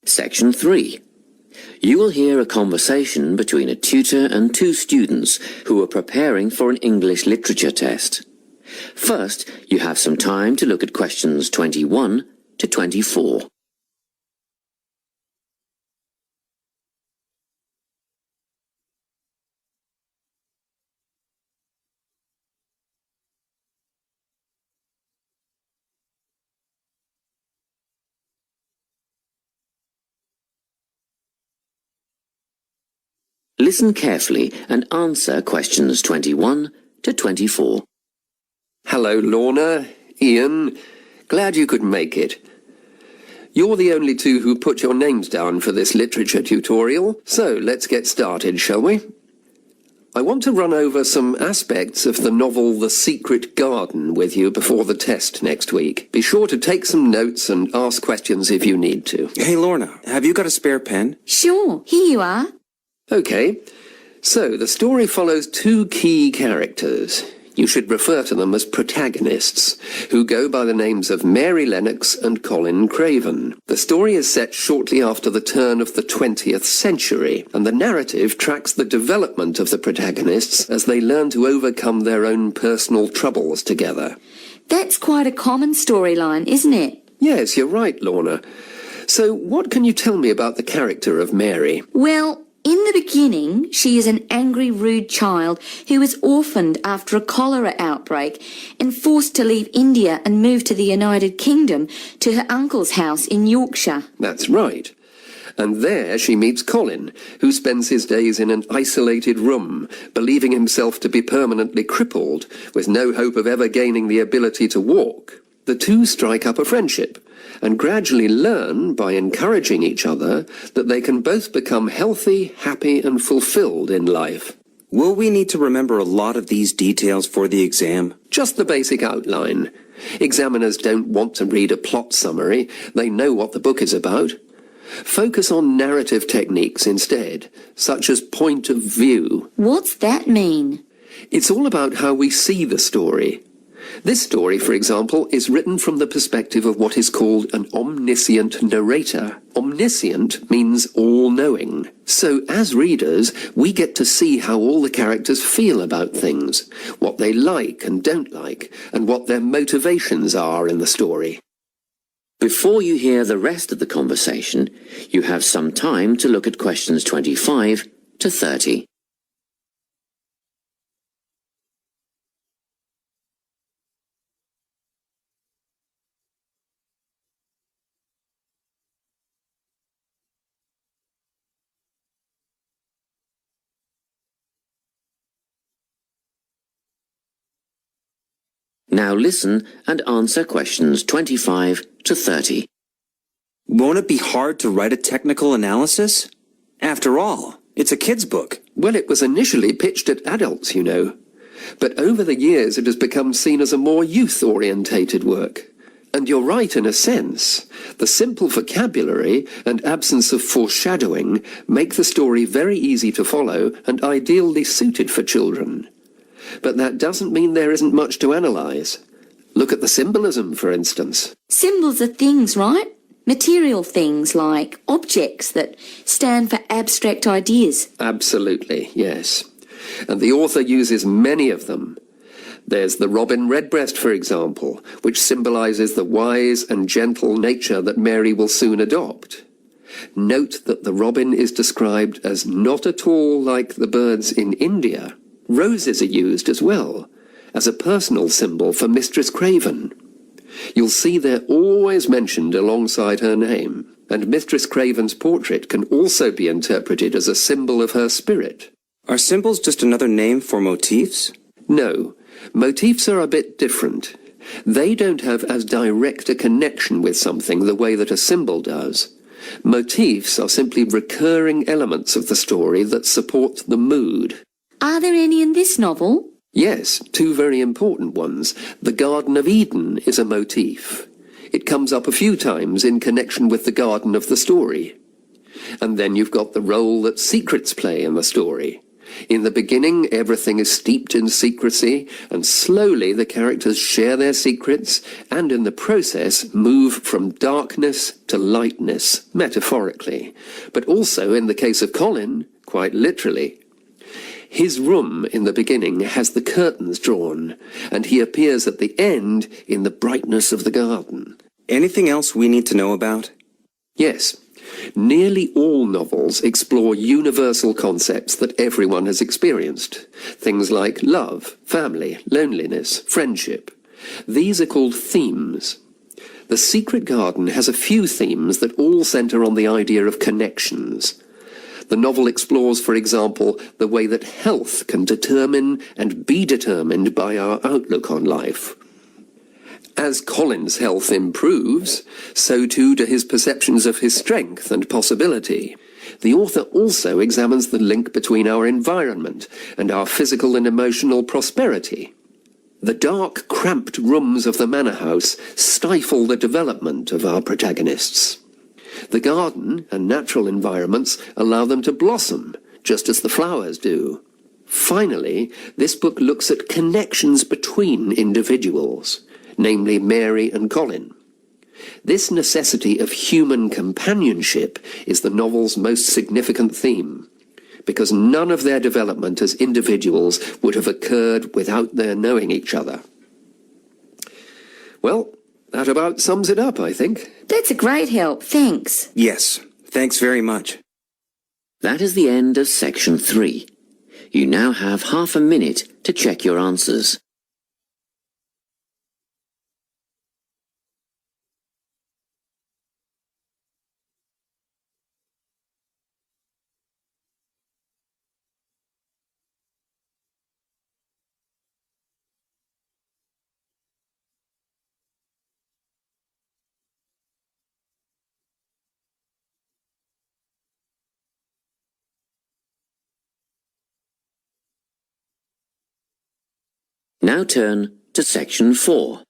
Section 3. You will hear a conversation between a tutor and two students who are preparing for an English literature test. First, you have some time to look at questions 21 to 24. Listen carefully and answer questions 21 to 24. Hello, Lorna, Ian. Glad you could make it. You're the only two who put your names down for this literature tutorial, so let's get started, shall we? I want to run over some aspects of the novel The Secret Garden with you before the test next week. Be sure to take some notes and ask questions if you need to. Hey, Lorna, have you got a spare pen? Sure, here you are. Okay, so the story follows two key characters. You should refer to them as protagonists, who go by the names of Mary Lennox and Colin Craven. The story is set shortly after the turn of the 20th century, and the narrative tracks the development of the protagonists as they learn to overcome their own personal troubles together. That's quite a common storyline, isn't it? Yes, you're right, Lorna. So what can you tell me about the character of Mary? Well, in the beginning, she is an angry, rude child who was orphaned after a cholera outbreak and forced to leave India and move to the United Kingdom to her uncle's house in Yorkshire. That's right. And there she meets Colin, who spends his days in an isolated room, believing himself to be permanently crippled, with no hope of ever gaining the ability to walk. The two strike up a friendship, and gradually learn, by encouraging each other, that they can both become healthy, happy, and fulfilled in life. Will we need to remember a lot of these details for the exam? Just the basic outline. Examiners don't want to read a plot summary. They know what the book is about. Focus on narrative techniques instead, such as point of view. What's that mean? It's all about how we see the story. This story, for example, is written from the perspective of what is called an omniscient narrator. Omniscient means all-knowing. So, as readers, we get to see how all the characters feel about things, what they like and don't like, and what their motivations are in the story. Before you hear the rest of the conversation, you have some time to look at questions 25 to 30. Now listen and answer questions 25 to 30. Won't it be hard to write a technical analysis? After all, it's a kid's book. Well, it was initially pitched at adults, you know. But over the years it has become seen as a more youth-orientated work. And you're right in a sense. The simple vocabulary and absence of foreshadowing make the story very easy to follow and ideally suited for children. But that doesn't mean there isn't much to analyse. Look at the symbolism, for instance. Symbols are things, right? Material things like objects that stand for abstract ideas. Absolutely, yes. And the author uses many of them. There's the robin redbreast, for example, which symbolises the wise and gentle nature that Mary will soon adopt. Note that the robin is described as not at all like the birds in India. Roses are used as well, as a personal symbol for Mistress Craven. You'll see they're always mentioned alongside her name, and Mistress Craven's portrait can also be interpreted as a symbol of her spirit. Are symbols just another name for motifs? No, motifs are a bit different. They don't have as direct a connection with something the way that a symbol does. Motifs are simply recurring elements of the story that support the mood. Are there any in this novel? Yes, two very important ones. The Garden of Eden is a motif. It comes up a few times in connection with the garden of the story. And then you've got the role that secrets play in the story. In the beginning, everything is steeped in secrecy, and slowly the characters share their secrets, and in the process move from darkness to lightness, metaphorically, but also, in the case of Colin, quite literally. His room in the beginning has the curtains drawn, and he appears at the end in the brightness of the garden. Anything else we need to know about? Yes. Nearly all novels explore universal concepts that everyone has experienced. Things like love, family, loneliness, friendship. These are called themes. The Secret Garden has a few themes that all centre on the idea of connections. The novel explores, for example, the way that health can determine and be determined by our outlook on life. As Colin's health improves, so too do his perceptions of his strength and possibility. The author also examines the link between our environment and our physical and emotional prosperity. The dark, cramped rooms of the manor house stifle the development of our protagonists. The garden and natural environments allow them to blossom, just as the flowers do. Finally, this book looks at connections between individuals, namely Mary and Colin. This necessity of human companionship is the novel's most significant theme, because none of their development as individuals would have occurred without their knowing each other. Well, that about sums it up, I think. That's a great help, thanks. Yes, thanks very much. That is the end of section 3. You now have half a minute to check your answers. Now turn to section 4.